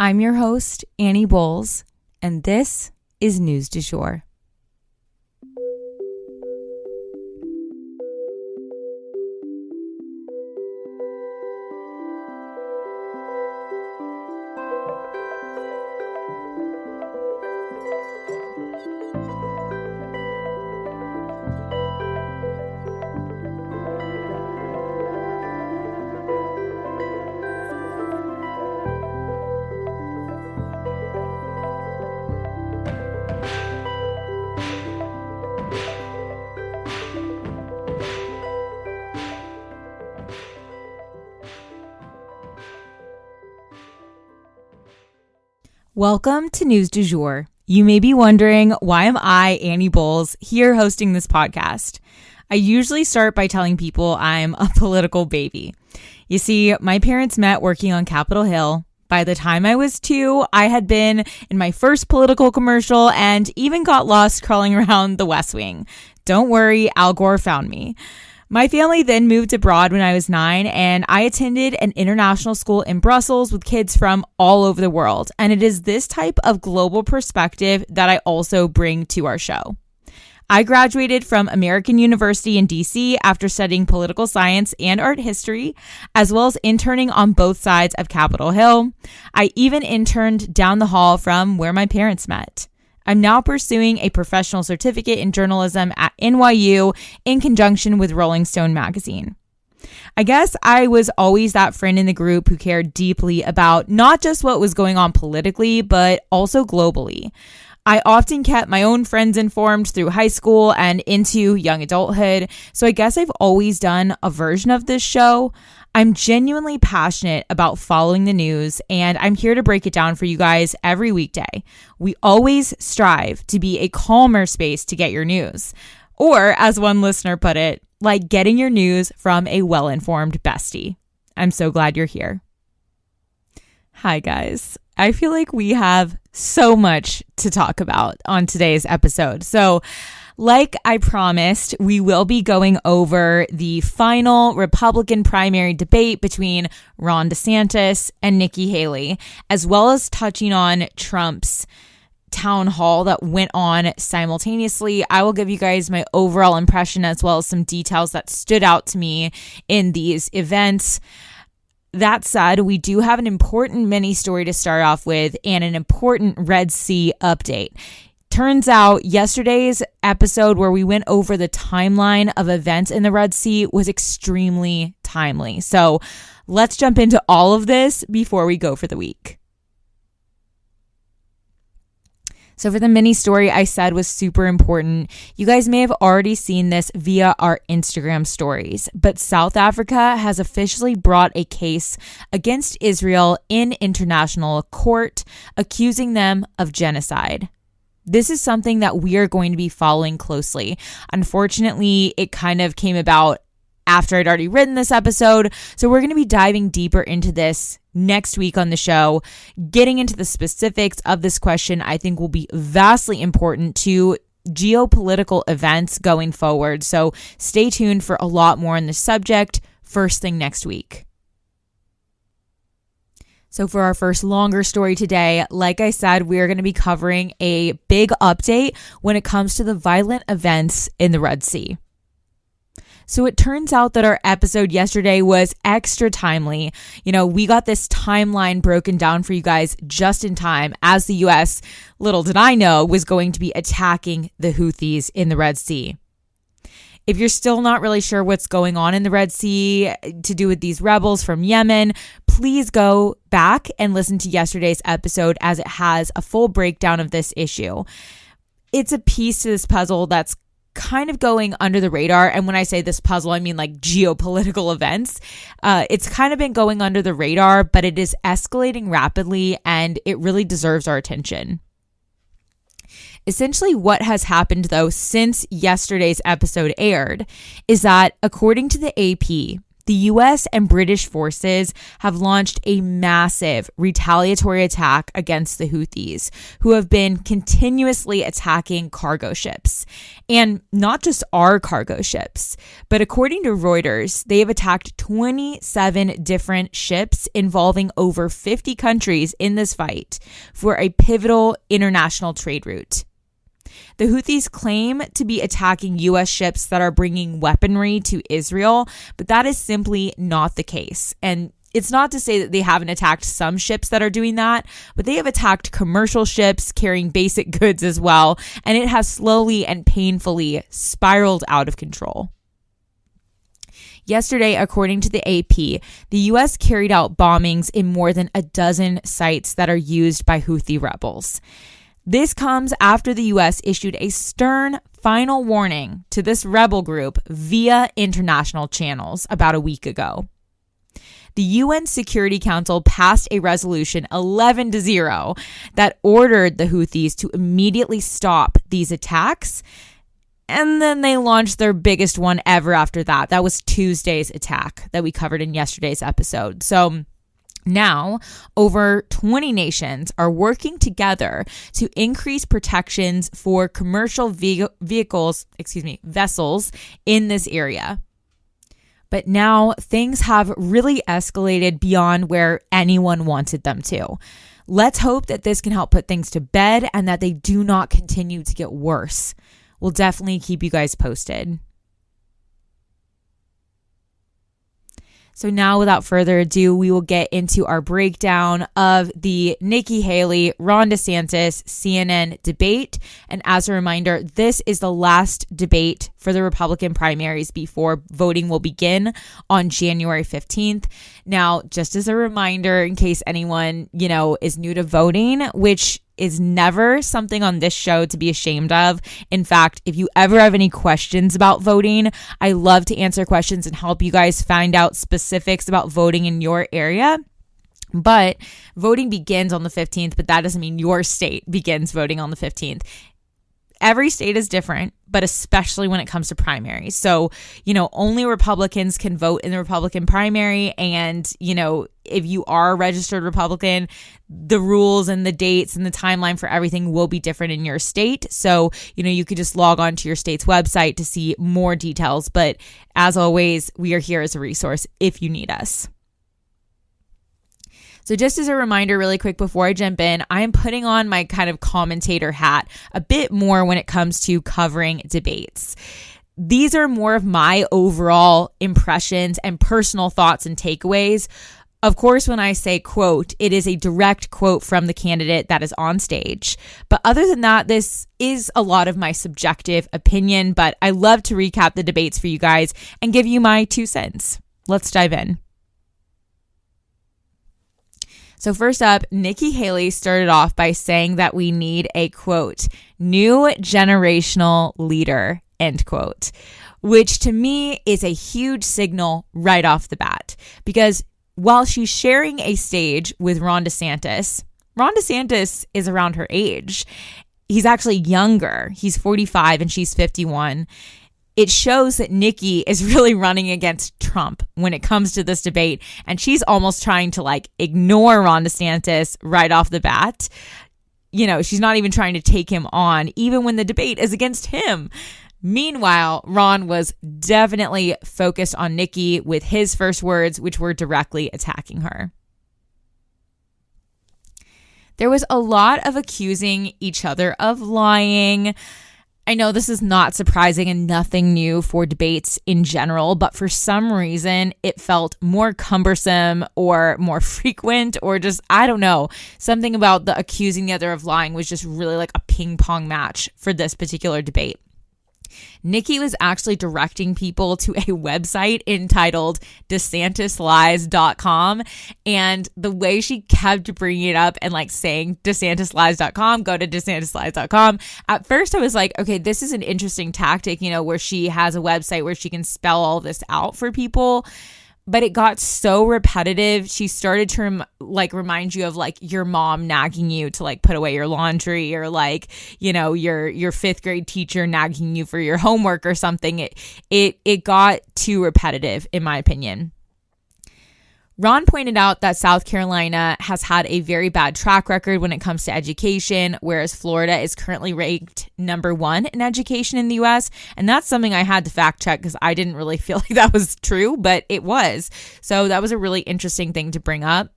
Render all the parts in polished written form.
I'm your host, Annie Bowles, and this is News du Jour. Welcome to News du Jour. You may be wondering, why am I, Annie Bowles, here hosting this podcast? I usually start by telling people I'm a political baby. You see, my parents met working on Capitol Hill. By the time I was 2, I had been in my first political commercial and even got lost crawling around the West Wing. Don't worry, Al Gore found me. My family then moved abroad when I was 9, and I attended an international school in Brussels with kids from all over the world. And it is this type of global perspective that I also bring to our show. I graduated from American University in DC after studying political science and art history, as well as interning on both sides of Capitol Hill. I even interned down the hall from where my parents met. I'm now pursuing a professional certificate in journalism at NYU in conjunction with Rolling Stone magazine. I guess I was always that friend in the group who cared deeply about not just what was going on politically, but also globally. I often kept my own friends informed through high school and into young adulthood, so I guess I've always done a version of this show. I'm genuinely passionate about following the news, and I'm here to break it down for you guys every weekday. We always strive to be a calmer space to get your news. Or, as one listener put it, like getting your news from a well-informed bestie. I'm so glad you're here. Hi, guys. I feel like we have so much to talk about on today's episode. So, like I promised, we will be going over the final Republican primary debate between Ron DeSantis and Nikki Haley, as well as touching on Trump's town hall that went on simultaneously. I will give you guys my overall impression as well as some details that stood out to me in these events. That said, we do have an important mini story to start off with and an important Red Sea update. Turns out yesterday's episode where we went over the timeline of events in the Red Sea was extremely timely. So let's jump into all of this before we go for the week. So for the mini story I said was super important, you guys may have already seen this via our Instagram stories, but South Africa has officially brought a case against Israel in international court, accusing them of genocide. This is something that we are going to be following closely. Unfortunately, it kind of came about after I'd already written this episode, so we're going to be diving deeper into this next week on the show. Getting into the specifics of this question, I think, will be vastly important to geopolitical events going forward. So stay tuned for a lot more on this subject first thing next week. So for our first longer story today, like I said, we are going to be covering a big update when it comes to the violent events in the Red Sea. So it turns out that our episode yesterday was extra timely. You know, we got this timeline broken down for you guys just in time as the U.S., little did I know, was going to be attacking the Houthis in the Red Sea. If you're still not really sure what's going on in the Red Sea to do with these rebels from Yemen, please go back and listen to yesterday's episode as it has a full breakdown of this issue. It's a piece to this puzzle that's kind of going under the radar. And when I say this puzzle, I mean like geopolitical events. It's kind of been going under the radar, but it is escalating rapidly and it really deserves our attention. Essentially, what has happened, though, since yesterday's episode aired is that, according to the AP, The US and British forces have launched a massive retaliatory attack against the Houthis, who have been continuously attacking cargo ships. And not just our cargo ships, but according to Reuters, they have attacked 27 different ships involving over 50 countries in this fight for a pivotal international trade route. The Houthis claim to be attacking U.S. ships that are bringing weaponry to Israel, but that is simply not the case. And it's not to say that they haven't attacked some ships that are doing that, but they have attacked commercial ships carrying basic goods as well, and it has slowly and painfully spiraled out of control. Yesterday, according to the AP, the U.S. carried out bombings in more than a dozen sites that are used by Houthi rebels. This comes after the U.S. issued a stern final warning to this rebel group via international channels about a week ago. The UN Security Council passed a resolution 11-0 that ordered the Houthis to immediately stop these attacks. And then they launched their biggest one ever after that. That was Tuesday's attack that we covered in yesterday's episode. So now, over 20 nations are working together to increase protections for commercial vessels in this area. But now things have really escalated beyond where anyone wanted them to. Let's hope that this can help put things to bed and that they do not continue to get worse. We'll definitely keep you guys posted. So now, without further ado, we will get into our breakdown of the Nikki Haley, Ron DeSantis, CNN debate. And as a reminder, this is the last debate for the Republican primaries before voting will begin on January 15th. Now, just as a reminder, in case anyone, is new to voting, which is never something on this show to be ashamed of. In fact, if you ever have any questions about voting, I love to answer questions and help you guys find out specifics about voting in your area. But voting begins on the 15th, but that doesn't mean your state begins voting on the 15th. Every state is different, but especially when it comes to primaries. So, only Republicans can vote in the Republican primary. And, if you are a registered Republican, the rules and the dates and the timeline for everything will be different in your state. So, you could just log on to your state's website to see more details. But as always, we are here as a resource if you need us. So just as a reminder, really quick before I jump in, I am putting on my kind of commentator hat a bit more when it comes to covering debates. These are more of my overall impressions and personal thoughts and takeaways. Of course, when I say quote, it is a direct quote from the candidate that is on stage. But other than that, this is a lot of my subjective opinion, but I love to recap the debates for you guys and give you my 2 cents. Let's dive in. So first up, Nikki Haley started off by saying that we need a, quote, new generational leader, end quote, which to me is a huge signal right off the bat. Because while she's sharing a stage with Ron DeSantis is around her age. He's actually younger. He's 45 and she's 51. It shows that Nikki is really running against Trump when it comes to this debate. And she's almost trying to ignore Ron DeSantis right off the bat. She's not even trying to take him on, even when the debate is against him. Meanwhile, Ron was definitely focused on Nikki with his first words, which were directly attacking her. There was a lot of accusing each other of lying. I know this is not surprising and nothing new for debates in general, but for some reason it felt more cumbersome or more frequent or just, I don't know, something about the accusing the other of lying was just really like a ping pong match for this particular debate. Nikki was actually directing people to a website entitled DeSantisLies.com. And the way she kept bringing it up and saying DeSantisLies.com, go to DeSantisLies.com. At first I was like, okay, this is an interesting tactic, where she has a website where she can spell all this out for people. But it got so repetitive. She started to remind you of your mom nagging you to put away your laundry, or your fifth grade teacher nagging you for your homework or something. It got too repetitive, in my opinion. Ron pointed out that South Carolina has had a very bad track record when it comes to education, whereas Florida is currently ranked number 1 in education in the U.S. And that's something I had to fact check because I didn't really feel like that was true, but it was. So that was a really interesting thing to bring up.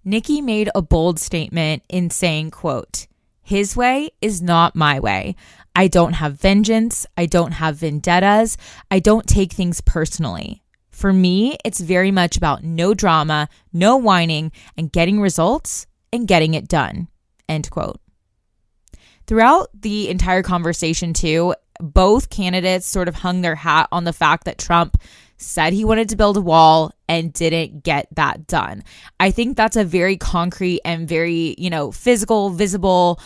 Nikki made a bold statement in saying, quote, "His way is not my way. I don't have vengeance. I don't have vendettas. I don't take things personally. For me, it's very much about no drama, no whining, and getting results and getting it done," end quote. Throughout the entire conversation, too, both candidates sort of hung their hat on the fact that Trump said he wanted to build a wall and didn't get that done. I think that's a very concrete and very, physical, visible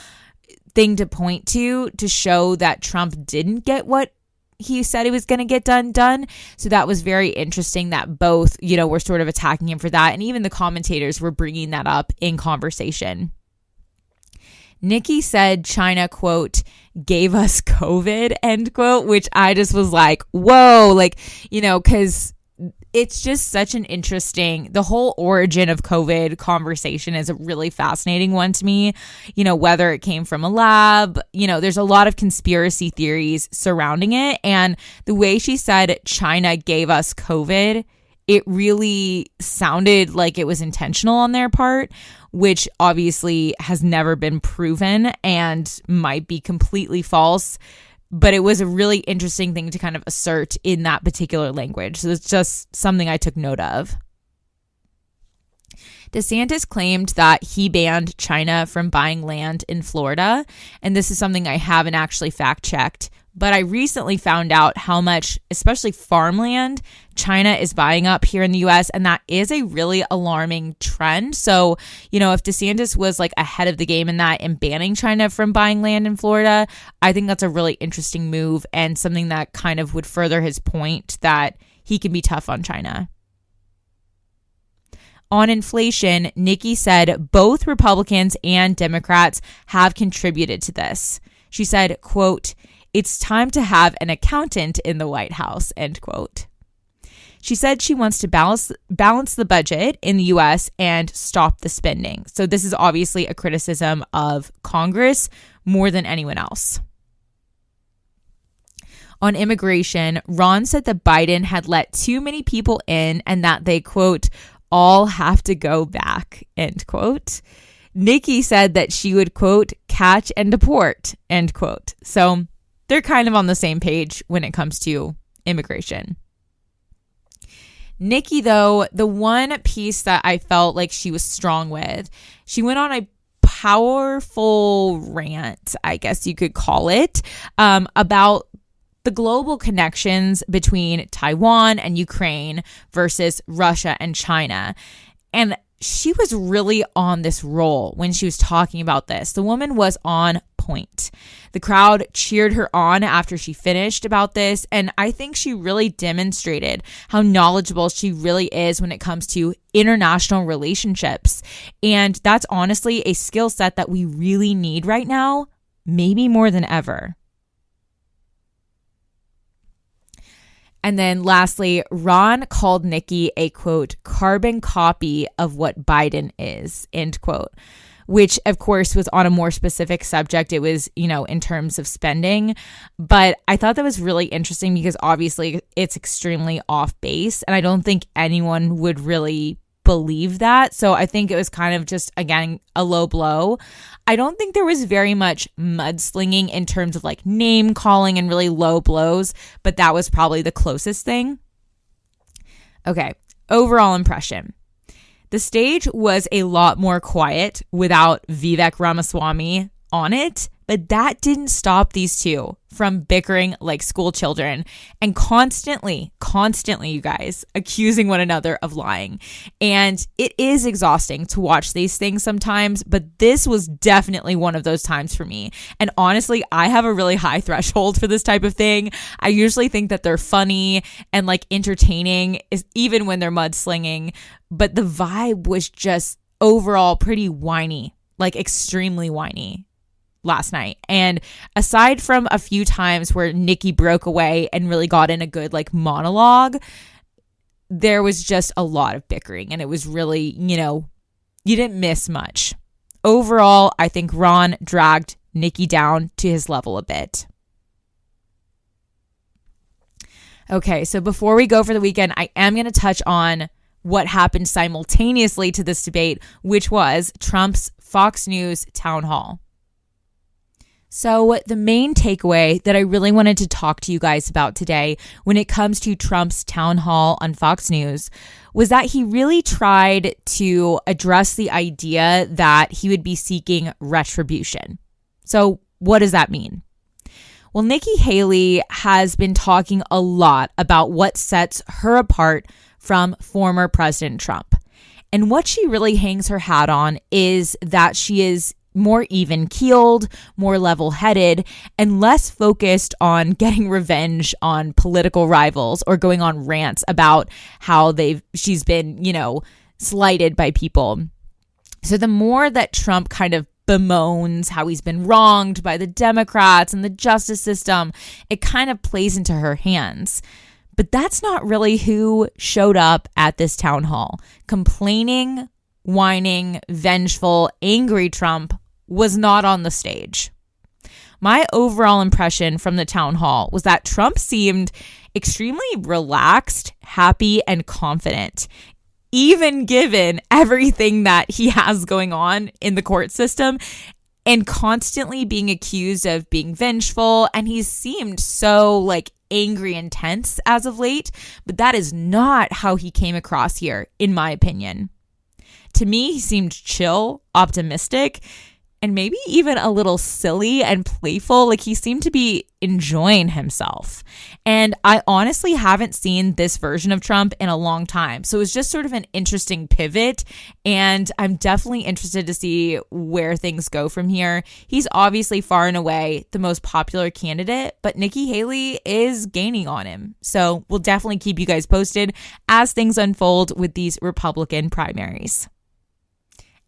thing to point to show that Trump didn't get what he said he was going to get done. So that was very interesting that both, were sort of attacking him for that. And even the commentators were bringing that up in conversation. Nikki said China, quote, "gave us COVID," end quote, which I just was like, whoa, because it's just such an interesting, the whole origin of COVID conversation is a really fascinating one to me, whether it came from a lab, there's a lot of conspiracy theories surrounding it. And the way she said China gave us COVID, it really sounded like it was intentional on their part, which obviously has never been proven and might be completely false. But it was a really interesting thing to kind of assert in that particular language. So it's just something I took note of. DeSantis claimed that he banned China from buying land in Florida. And this is something I haven't actually fact checked. But I recently found out how much, especially farmland, China is buying up here in the U.S. And that is a really alarming trend. So, if DeSantis was ahead of the game in that and banning China from buying land in Florida, I think that's a really interesting move and something that kind of would further his point that he can be tough on China. On inflation, Nikki said both Republicans and Democrats have contributed to this. She said, quote, "It's time to have an accountant in the White House," end quote. She said she wants to balance the budget in the U.S. and stop the spending. So this is obviously a criticism of Congress more than anyone else. On immigration, Ron said that Biden had let too many people in and that they, quote, "all have to go back," end quote. Nikki said that she would, quote, "catch and deport," end quote. So they're kind of on the same page when it comes to immigration. Nikki, though, the one piece that I felt like she was strong with, she went on a powerful rant, I guess you could call it, about the global connections between Taiwan and Ukraine versus Russia and China. And she was really on this roll when she was talking about this. The woman was on point. The crowd cheered her on after she finished about this, and I think she really demonstrated how knowledgeable she really is when it comes to international relationships. And that's honestly a skill set that we really need right now, maybe more than ever. And then lastly, Ron called Nikki a, quote, "carbon copy of what Biden is," end quote, which of course was on a more specific subject. It was, in terms of spending. But I thought that was really interesting because obviously it's extremely off base. And I don't think anyone would really believe that. So I think it was kind of just, again, a low blow. I don't think there was very much mudslinging in terms of name calling and really low blows, but that was probably the closest thing. Okay, overall impression. The stage was a lot more quiet without Vivek Ramaswamy on it, but that didn't stop these two from bickering like school children and constantly, you guys, accusing one another of lying. And it is exhausting to watch these things sometimes, but this was definitely one of those times for me. And honestly, I have a really high threshold for this type of thing. I usually think that they're funny and entertaining, even when they're mudslinging, but the vibe was just overall pretty whiny, extremely whiny last night. And aside from a few times where Nikki broke away and really got in a good monologue, there was just a lot of bickering, and it was really, you didn't miss much. Overall, I think Ron dragged Nikki down to his level a bit. Okay, so before we go for the weekend, I am going to touch on what happened simultaneously to this debate, which was Trump's Fox News town hall. So the main takeaway that I really wanted to talk to you guys about today when it comes to Trump's town hall on Fox News was that he really tried to address the idea that he would be seeking retribution. So what does that mean? Well, Nikki Haley has been talking a lot about what sets her apart from former President Trump. And what she really hangs her hat on is that she is more even-keeled, more level-headed, and less focused on getting revenge on political rivals or going on rants about how she's been, slighted by people. So the more that Trump kind of bemoans how he's been wronged by the Democrats and the justice system, it kind of plays into her hands. But that's not really who showed up at this town hall. Complaining, whining, vengeful, angry Trump was not on the stage. My overall impression from the town hall was that Trump seemed extremely relaxed, happy, and confident, even given everything that he has going on in the court system and constantly being accused of being vengeful. And he seemed so angry and tense as of late, but that is not how he came across here, in my opinion. To me, he seemed chill, optimistic, and maybe even a little silly and playful. He seemed to be enjoying himself. And I honestly haven't seen this version of Trump in a long time. So it was just sort of an interesting pivot. And I'm definitely interested to see where things go from here. He's obviously far and away the most popular candidate, but Nikki Haley is gaining on him. So we'll definitely keep you guys posted as things unfold with these Republican primaries.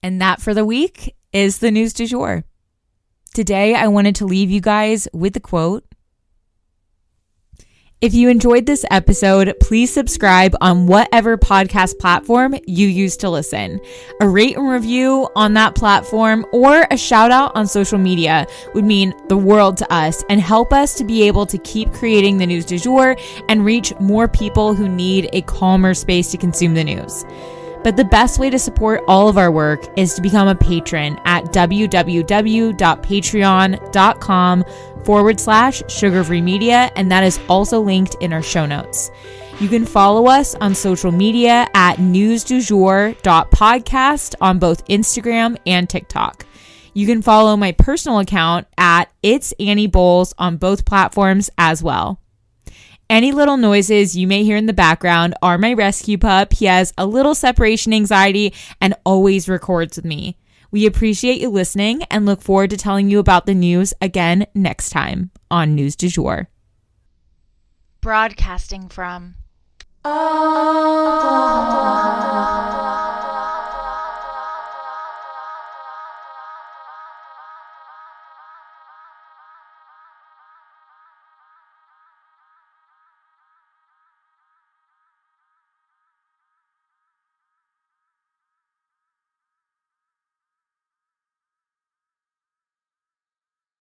And that for the week is the news du jour. Today, I wanted to leave you guys with the quote. If you enjoyed this episode, please subscribe on whatever podcast platform you use to listen. A rate and review on that platform or a shout out on social media would mean the world to us and help us to be able to keep creating the news du jour and reach more people who need a calmer space to consume the news. But the best way to support all of our work is to become a patron at www.patreon.com/Sugar Free Media, and that is also linked in our show notes. You can follow us on social media at newsdujour.podcast on both Instagram and TikTok. You can follow my personal account at It's Annie Bowles on both platforms as well. Any little noises you may hear in the background are my rescue pup. He has a little separation anxiety and always records with me. We appreciate you listening and look forward to telling you about the news again next time on News du Jour. Broadcasting from Oklahoma.